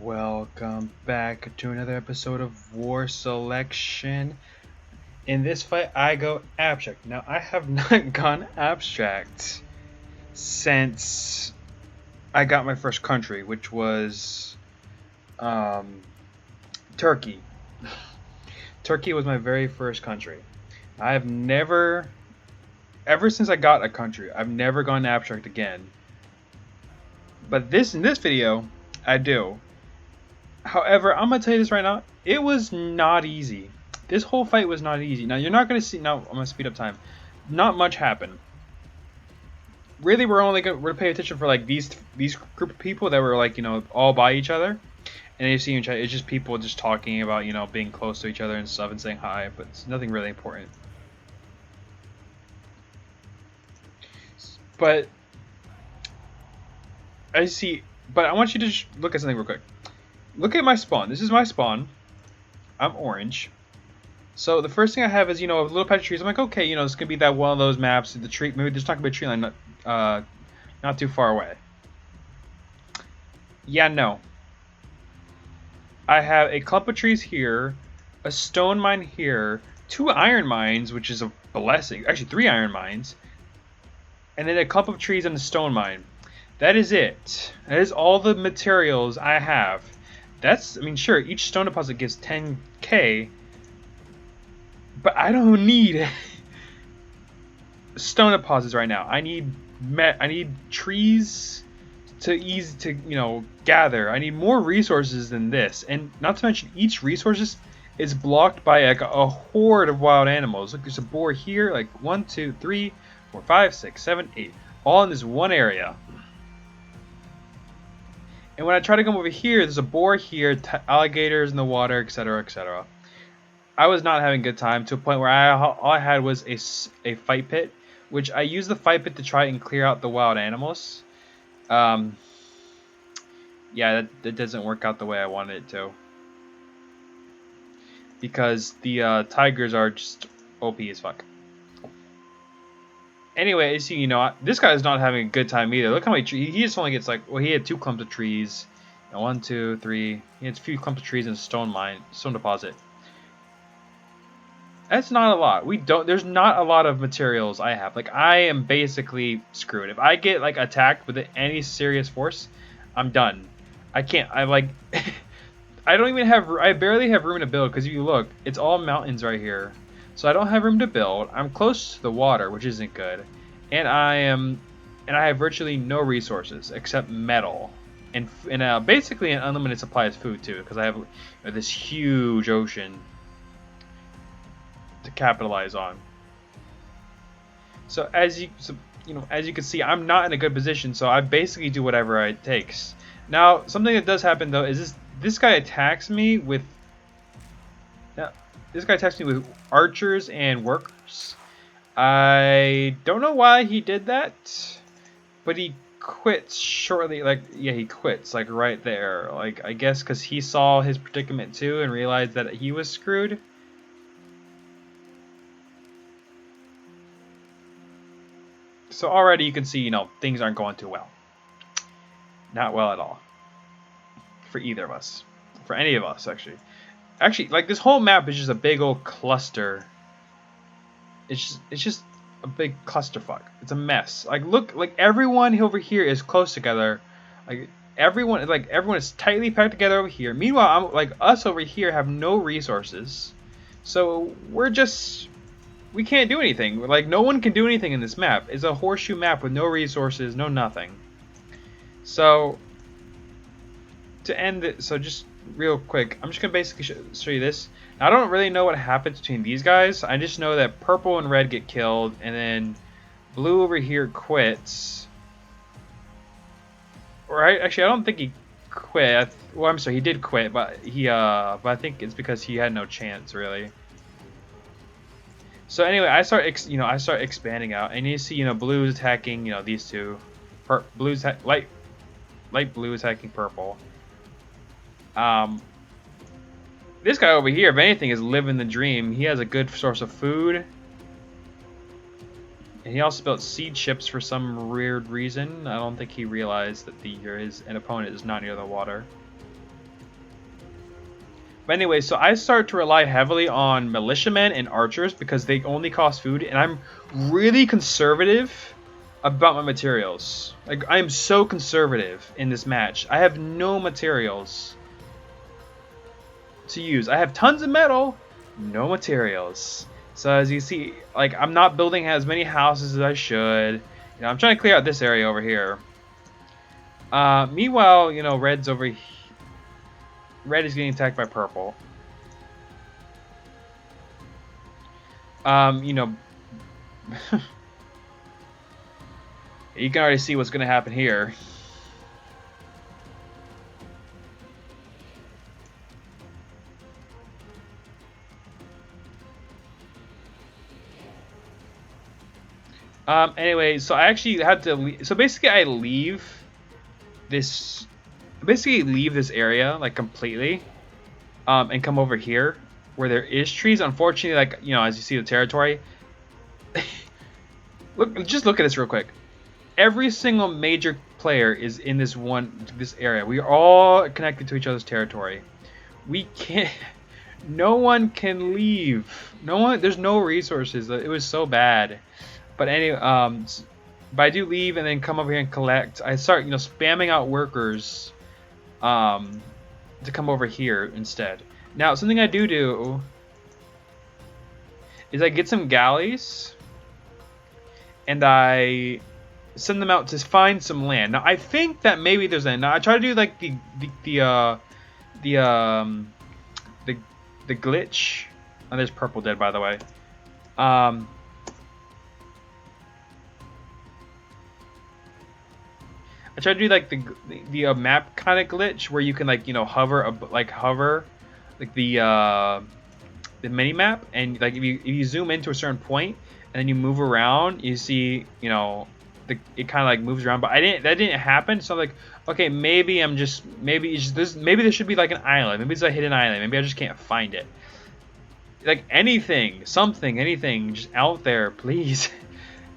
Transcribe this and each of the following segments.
Welcome back to another episode of War Selection. In this fight, I go abstract. Now, I have not gone abstract since I got my first country, which was Turkey. Turkey was my very first country. I have never, ever since I got a country, I've never gone abstract again. But in this video, I do. However, I'm gonna tell you this right now. It was not easy. This whole fight was not easy. Now you're not gonna see. Now I'm gonna speed up time. Not much happened. Really, we're paying attention for like these group of people that were like all by each other, and you see it's just people just talking about being close to each other and stuff and saying hi, but it's nothing really important. But I see. But I want you to just look at something real quick. Look at my spawn. This is my spawn. I'm orange. So the first thing I have is, a little patch of trees. I'm like, okay, it's gonna be that one of those maps. The tree, maybe there's not gonna be a tree line not too far away. Yeah, no. I have a clump of trees here, a stone mine here, 2 iron mines, which is a blessing. Actually, 3 iron mines, and then a clump of trees and a stone mine. That is it. That is all the materials I have. I mean, sure, each stone deposit gives 10k, but I don't need stone deposits right now. I need trees to gather. I need more resources than this, and not to mention each resource is blocked by like a horde of wild animals. Look, there's a boar here, like 1, 2, 3, 4, 5, 6, 7, 8, all in this one area. And when I try to come over here, there's a boar here, alligators in the water, etc., etc. I was not having a good time to a point where all I had was a fight pit, which I used the fight pit to try and clear out the wild animals. Yeah, that doesn't work out the way I wanted it to. Because the tigers are just OP as fuck. Anyway, see, this guy is not having a good time either. Look how many trees. He just only gets like, well, he had 2 clumps of trees. 1, 2, 3. He had a few clumps of trees and a stone deposit. That's not a lot. There's not a lot of materials I have. Like, I am basically screwed. If I get like attacked with any serious force, I'm done. I can't. I barely have room to build, because if you look, it's all mountains right here. So I don't have room to build. I'm close to the water, which isn't good. And I have virtually no resources except metal. And basically an unlimited supply of food too, because I have this huge ocean to capitalize on. So as you can see, I'm not in a good position, so I basically do whatever it takes. Now, something that does happen though is this guy attacks me with archers and workers. I don't know why he did that, but he quits shortly. He quits like right there. Like, I guess because he saw his predicament too and realized that he was screwed. So already you can see, things aren't going too well. Not well at all. For either of us. For any of us, actually. Actually, like, this whole map is just a big old cluster. It's just a big clusterfuck. It's a mess. Like, look, like, everyone over here is close together. Like, everyone is tightly packed together over here. Meanwhile, us over here have no resources. So we can't do anything. Like, no one can do anything in this map. It's a horseshoe map with no resources, no nothing. So, to end it, just real quick, I'm just gonna basically show you this. Now, I don't really know what happens between these guys. I just know that purple and red get killed, and then blue over here quits. Right? Actually, I don't think he quit. Well, I'm sorry, he did quit, but I think it's because he had no chance really. So anyway, I start expanding out, and you see, blue's attacking, these two, light blue attacking purple. This guy over here, if anything, is living the dream. He has a good source of food, and he also built seed ships for some weird reason. I don't think he realized that an opponent is not near the water. But anyway, so I start to rely heavily on militiamen and archers because they only cost food, and I'm really conservative about my materials. Like, I am so conservative in this match. I have no materials to use. I have tons of metal, no materials. So as you see, like, I'm not building as many houses as I should. You know, I'm trying to clear out this area over here. Meanwhile, you know, Red is getting attacked by purple. You know, you can already see what's going to happen here. Anyway, so I actually had to. So basically, I leave this. Basically, leave this area like completely, and come over here where there is trees. Unfortunately, like, you know, as you see the territory. Just look at this real quick. Every single major player is in this area. We are all connected to each other's territory. We can't. No one can leave. No one. There's no resources. It was so bad. But anyway, but I do leave and then come over here and collect. I start, you know, spamming out workers, to come over here instead. Now, something I do is I get some galleys, and I send them out to find some land. Now, I think that maybe there's land. Now, I try to do like the glitch. Oh, there's purple dead, by the way. I try to do like the map kind of glitch where you can, like, you know, hover like the mini map, and like if you zoom into a certain point and then you move around, you see, you know, it kind of like moves around. But that didn't happen. So I'm like, okay, maybe maybe there should be like an island. Maybe it's a hidden island. Maybe I just can't find it. Like anything, just out there, please.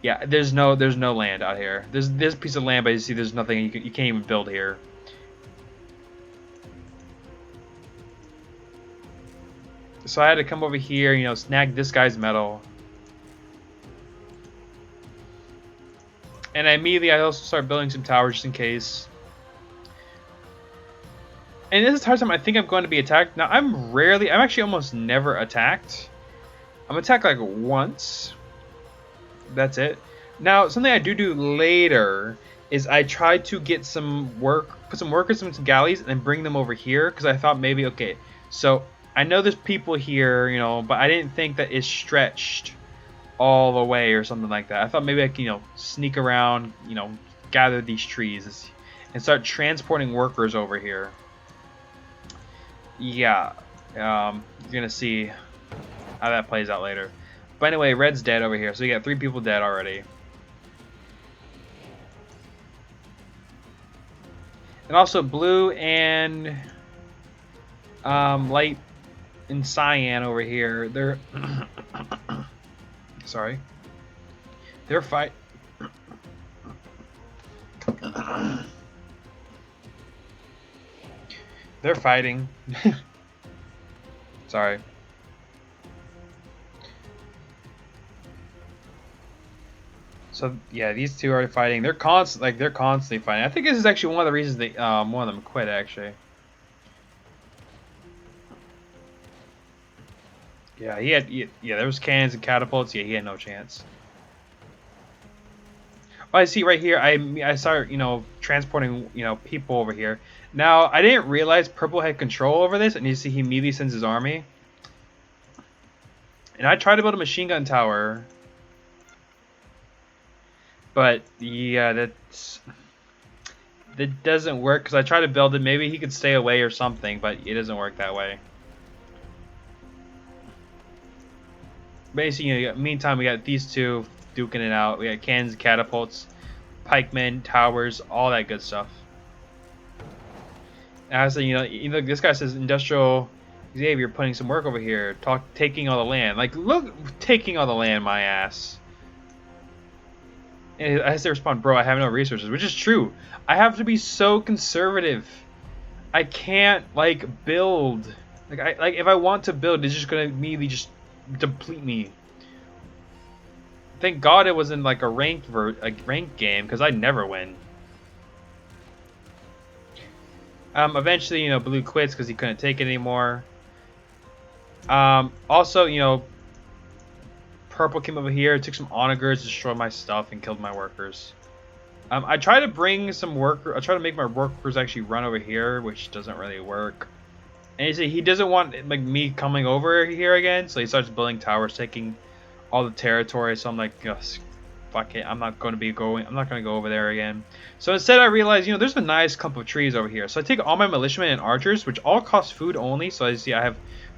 Yeah, there's no land out here. There's this piece of land, but you see there's nothing. You can't even build here. So I had to come over here, you know, snag this guy's metal. And I also start building some towers just in case. And this is the hard time I think I'm going to be attacked. Now, I'm actually almost never attacked. I'm attacked like once. That's it. Now, something I do later is I try to get put some workers in some galleys and then bring them over here, because I thought maybe, okay, so I know there's people here, you know, but I didn't think that it's stretched all the way or something like that. I thought maybe I could, you know, sneak around, you know, gather these trees and start transporting workers over here. Yeah, you're gonna see how that plays out later. But anyway, Red's dead over here, so you got 3 people dead already. And also blue and light and cyan over here. They're sorry. They're They're fighting. Sorry. So yeah, these two are fighting. They're constantly fighting. I think this is actually one of the reasons they one of them quit, actually. Yeah, there was cannons and catapults. Yeah, he had no chance. Oh, I see right here. I start, you know, transporting, you know, people over here. Now I didn't realize purple had control over this, and you see he immediately sends his army. And I tried to build a machine gun tower. But yeah, that doesn't work, because I tried to build it. Maybe he could stay away or something, but it doesn't work that way. Basically, you know, meantime, we got these two duking it out. We got cannons, catapults, pikemen, towers, all that good stuff. And I said, you know, this guy says industrial Xavier putting some work over here, taking all the land. Like, look, taking all the land, my ass. And as they respond, bro, I have no resources, which is true. I have to be so conservative. I can't, like, build Like if I want to build, it's just gonna immediately just deplete me. Thank God it was in like a ranked game, because I never win. Eventually, you know, Blue quits because he couldn't take it anymore. Also, you know, Purple came over here, took some onagers, destroyed my stuff, and killed my workers. I try to bring some I try to make my workers actually run over here, which doesn't really work. And you see, he doesn't want like me coming over here again, so he starts building towers, taking all the territory. So I'm like, yes, fuck it, I'm not going to go over there again. So instead, I realized, you know, there's a nice clump of trees over here. So I take all my militiamen and archers, which all cost food only. So as you see, I have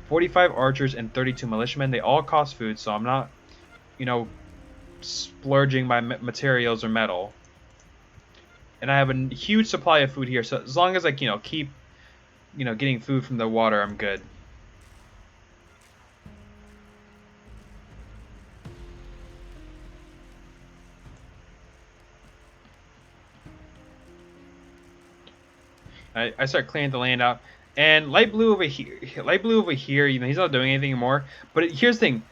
45 archers and 32 militiamen. They all cost food, so I'm not, you know, splurging my materials or metal. And I have a huge supply of food here, so as long as I, you know, keep, you know, getting food from the water, I'm good. I start clearing the land out, and light blue over here, you know, he's not doing anything anymore. But here's the thing,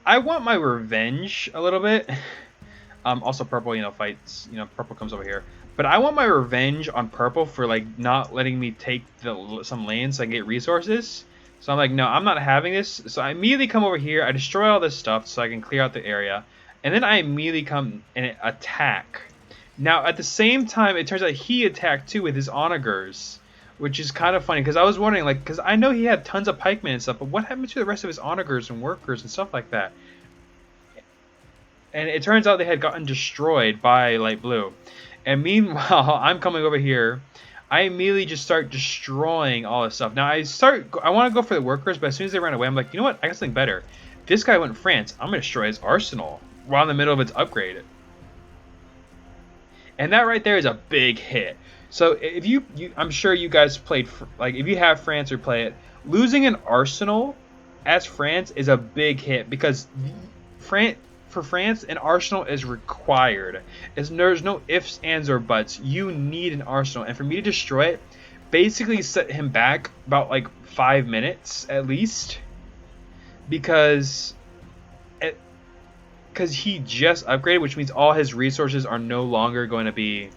I want my revenge a little bit. Also purple, you know, fights, you know, purple comes over here. But I want my revenge on purple for like not letting me take some land so I can get resources. So I'm like, no, I'm not having this. So I immediately come over here, I destroy all this stuff so I can clear out the area. And then I immediately come and attack. Now, at the same time, it turns out he attacked too with his onagers, which is kind of funny, because I was wondering, like, because I know he had tons of pikemen and stuff, but what happened to the rest of his onagers and workers and stuff like that? And it turns out they had gotten destroyed by light blue. And meanwhile, I'm coming over here. I immediately just start destroying all this stuff. Now, I want to go for the workers, but as soon as they ran away, I'm like, you know what? I got something better. This guy went France. I'm going to destroy his arsenal while in the middle of its upgrade. And that right there is a big hit. So if I'm sure you guys played, like if you have France or play it, losing an arsenal as France is a big hit, because for France, an arsenal is required. There's no ifs, ands, or buts. You need an arsenal, and for me to destroy it, basically set him back about like 5 minutes at least, because he just upgraded, which means all his resources are no longer going to be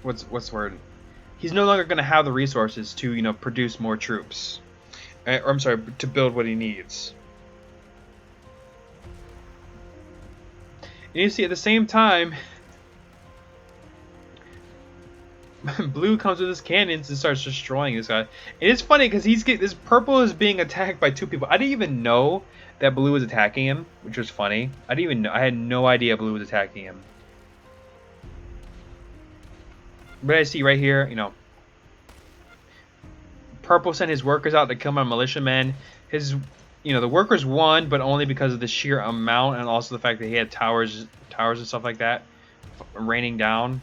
what's the word? He's no longer going to have the resources to, you know, produce more troops. Or I'm sorry, to build what he needs. And you see, at the same time, Blue comes with his cannons and starts destroying this guy. And it's funny because this purple is being attacked by 2 people. I didn't even know that Blue was attacking him, which was funny. I didn't even know. I had no idea Blue was attacking him. But I see right here, you know, Purple sent his workers out to kill my militiamen. You know, the workers won, but only because of the sheer amount and also the fact that he had towers and stuff like that raining down.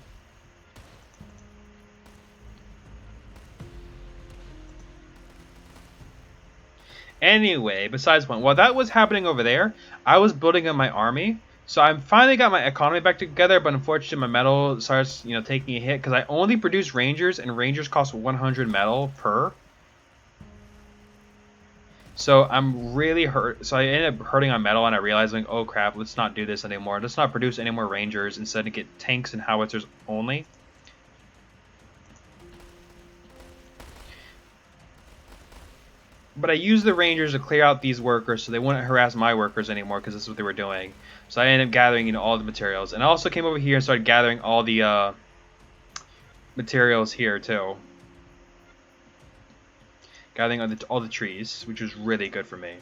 Anyway, besides point, while that was happening over there, I was building up my army. So I finally got my economy back together, but unfortunately my metal starts, you know, taking a hit because I only produce rangers, and rangers cost 100 metal per. So I'm really hurt. So I ended up hurting on metal, and I realized, like, oh crap, let's not do this anymore. Let's not produce any more rangers. Instead, of get tanks and howitzers only. But I used the rangers to clear out these workers so they wouldn't harass my workers anymore, because this is what they were doing. So I ended up gathering, you know, all the materials. And I also came over here and started gathering all the materials here too. Gathering all the trees, which was really good for me.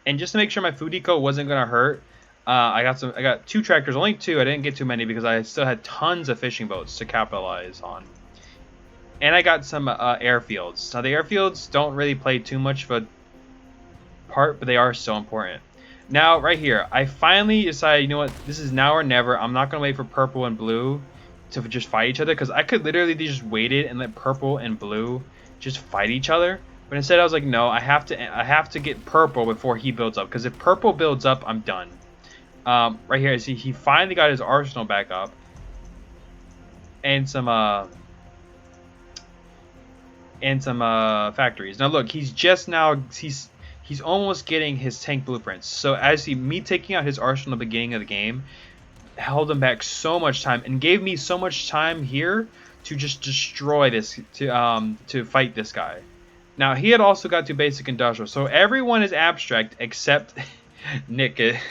And just to make sure my food eco wasn't gonna hurt, I got 2 tractors, only 2. I didn't get too many because I still had tons of fishing boats to capitalize on. And I got some airfields. Now the airfields don't really play too much of a part, but they are so important. Now right here, I finally decided, you know what, this is now or never. I'm not gonna wait for purple and blue to just fight each other, because I could literally just wait it and let purple and blue just fight each other. But instead I was like, no, I have to get purple before he builds up, because if purple builds up, I'm done. Right here, see, he finally got his arsenal back up, and some factories. Now look, he's almost getting his tank blueprints. So as me taking out his arsenal at the beginning of the game held him back so much time and gave me so much time here to just destroy this, to fight this guy. Now he had also got to basic industrial, so everyone is abstract except Nick.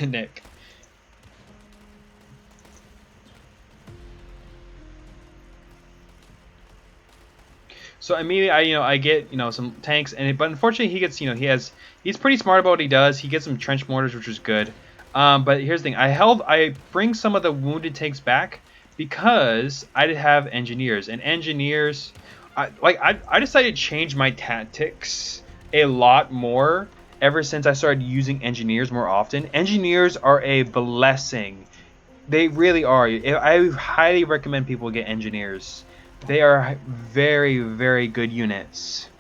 So immediately, I get, some tanks, but unfortunately he gets, he's pretty smart about what he does. He gets some trench mortars, which is good. But here's the thing: I bring some of the wounded tanks back because I did have engineers, and engineers, I decided to change my tactics a lot more ever since I started using engineers more often. Engineers are a blessing. They really are. I highly recommend people get engineers. They are very, very good units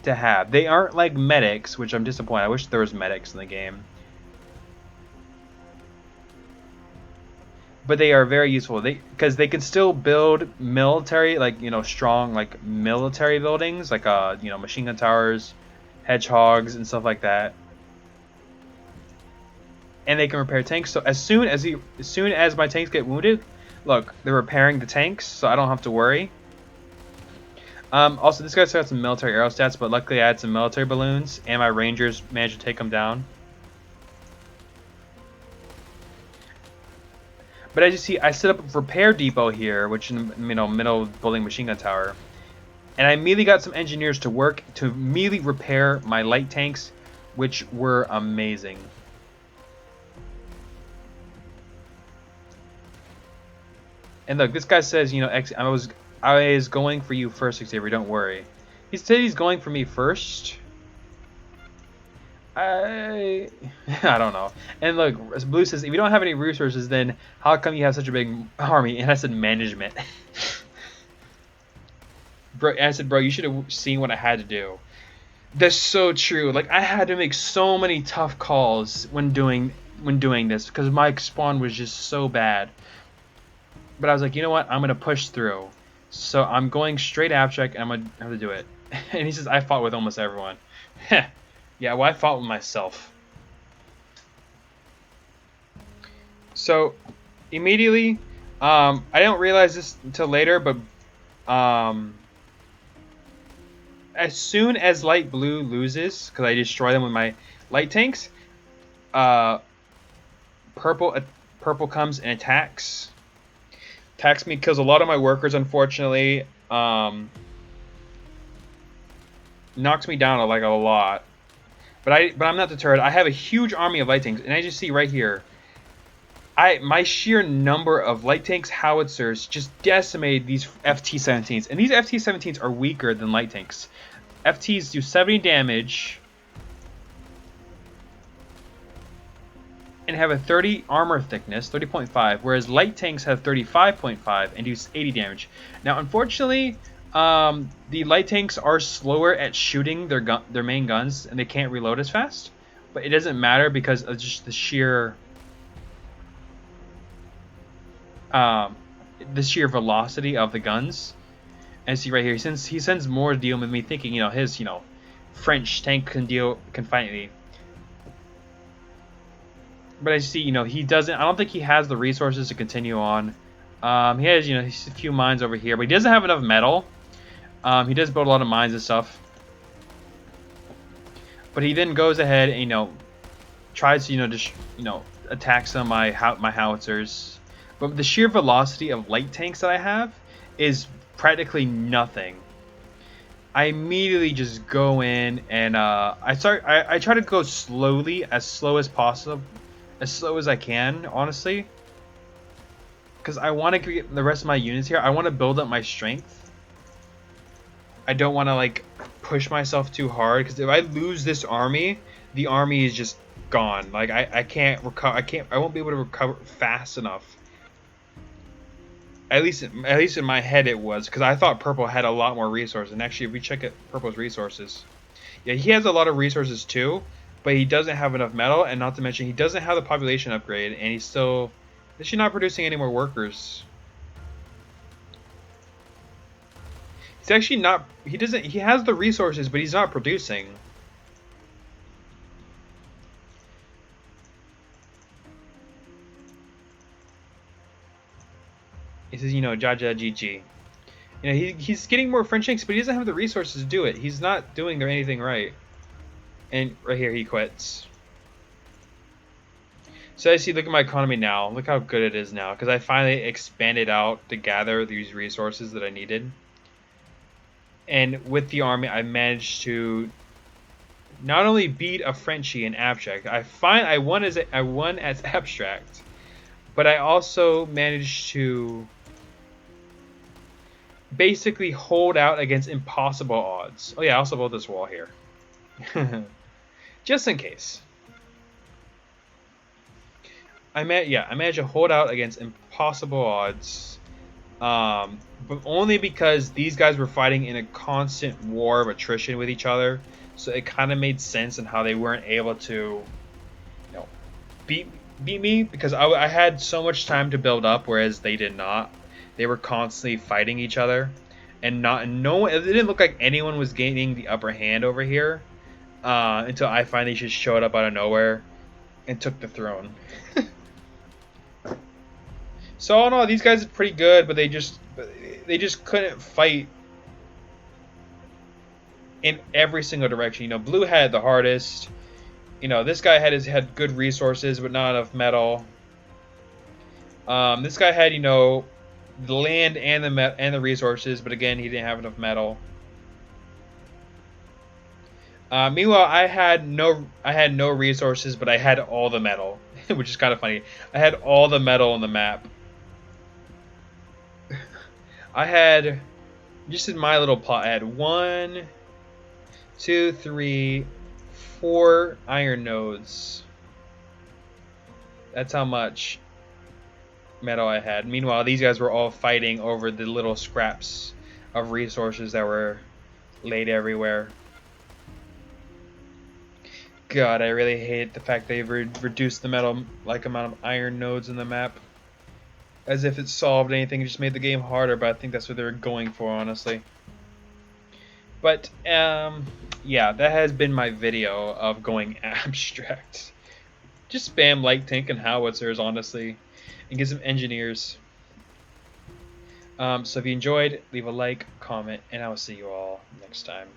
to have. They aren't like medics, which I'm disappointed. I wish there was medics in the game. But they are very useful. Because they can still build military, strong, military buildings, machine gun towers, hedgehogs, and stuff like that. And they can repair tanks. So as soon as my tanks get wounded, look, they're repairing the tanks, so I don't have to worry. Also, this guy's got some military aerostats, but luckily I had some military balloons, and my rangers managed to take them down. But as you see, I set up a repair depot here, which in the middle building machine gun tower, and I immediately got some engineers to work to immediately repair my light tanks, which were amazing. And look, this guy says, I was going for you first, Xavier, don't worry. He said he's going for me first. I don't know. And look, Blue says, if you don't have any resources, then how come you have such a big army? And I said, management. Bro, I said, bro, you should have seen what I had to do. That's so true. Like, I had to make so many tough calls when doing this, because my spawn was just so bad. But I was like, you know what? I'm going to push through. So I'm going straight abstract, and I'm going to have to do it. And he says, I fought with almost everyone. Yeah, well, I fought with myself. So, immediately, I didn't realize this until later, but as soon as light blue loses, because I destroy them with my light tanks, purple comes and attacks me, kills a lot of my workers, unfortunately. Knocks me down a lot. But I'm not deterred. I have a huge army of light tanks, and as you see right here, my sheer number of light tanks, howitzers, just decimated these FT-17s. And these FT-17s are weaker than light tanks. FTs do 70 damage and have a 30 armor thickness, 30.5, whereas light tanks have 35.5 and do 80 damage. Now, unfortunately, the light tanks are slower at shooting their main guns, and they can't reload as fast. But it doesn't matter because of just the sheer velocity of the guns. And see right here, since he sends more deal with me, thinking his French tank can fight me. But as you see, he doesn't. I don't think he has the resources to continue on. He has he's a few mines over here, but he doesn't have enough metal. He does build a lot of mines and stuff. But he then goes ahead and, tries to, just, attack some of my howitzers. But the sheer velocity of light tanks that I have is practically nothing. I immediately just go in and, I try to go slowly, as slow as possible. As slow as I can, honestly. Because I want to get the rest of my units here. I want to build up my strength. I don't want to push myself too hard, because if I lose this army, the army is just gone. I can't recover. I won't be able to recover fast enough. At least in my head it was, because I thought purple had a lot more resources. And actually, if we check it, purple's resources, yeah, he has a lot of resources too, but he doesn't have enough metal, and not to mention he doesn't have the population upgrade, and he's still actually not producing any more workers. He's actually not. He doesn't. He has the resources, but he's not producing. He says, you know, Jaja GG. You know, he's getting more French inks, but he doesn't have the resources to do it. He's not doing anything right. And right here, he quits. So I see, look at my economy now. Look how good it is now, because I finally expanded out to gather these resources that I needed. And with the army, I managed to not only beat a Frenchie in abstract. I won as abstract, but I also managed to basically hold out against impossible odds. Oh yeah, I also built this wall here. Just in case. I managed to hold out against impossible odds. But only because these guys were fighting in a constant war of attrition with each other. So it kind of made sense in how they weren't able to, you know, beat me, because I had so much time to build up, whereas they did not. They were constantly fighting each other, and it didn't look like anyone was gaining the upper hand over here until I finally just showed up out of nowhere and took the throne. So all in all, these guys are pretty good, but they just couldn't fight in every single direction. You know, blue had the hardest. You know, this guy had good resources, but not enough metal. This guy had, you know, the land and the resources, but again, he didn't have enough metal. Meanwhile, I had no resources, but I had all the metal, which is kind of funny. I had all the metal on the map. I had, just in my little plot, I had 1, 2, 3, 4 iron nodes. That's how much metal I had. Meanwhile, these guys were all fighting over the little scraps of resources that were laid everywhere. God, I really hate the fact they've reduced the metal like amount of iron nodes in the map. As if it solved anything, it just made the game harder, but I think that's what they were going for, honestly. But, yeah, that has been my video of going abstract. Just spam light tank and howitzers, honestly, and get some engineers. So if you enjoyed, leave a like, comment, and I will see you all next time.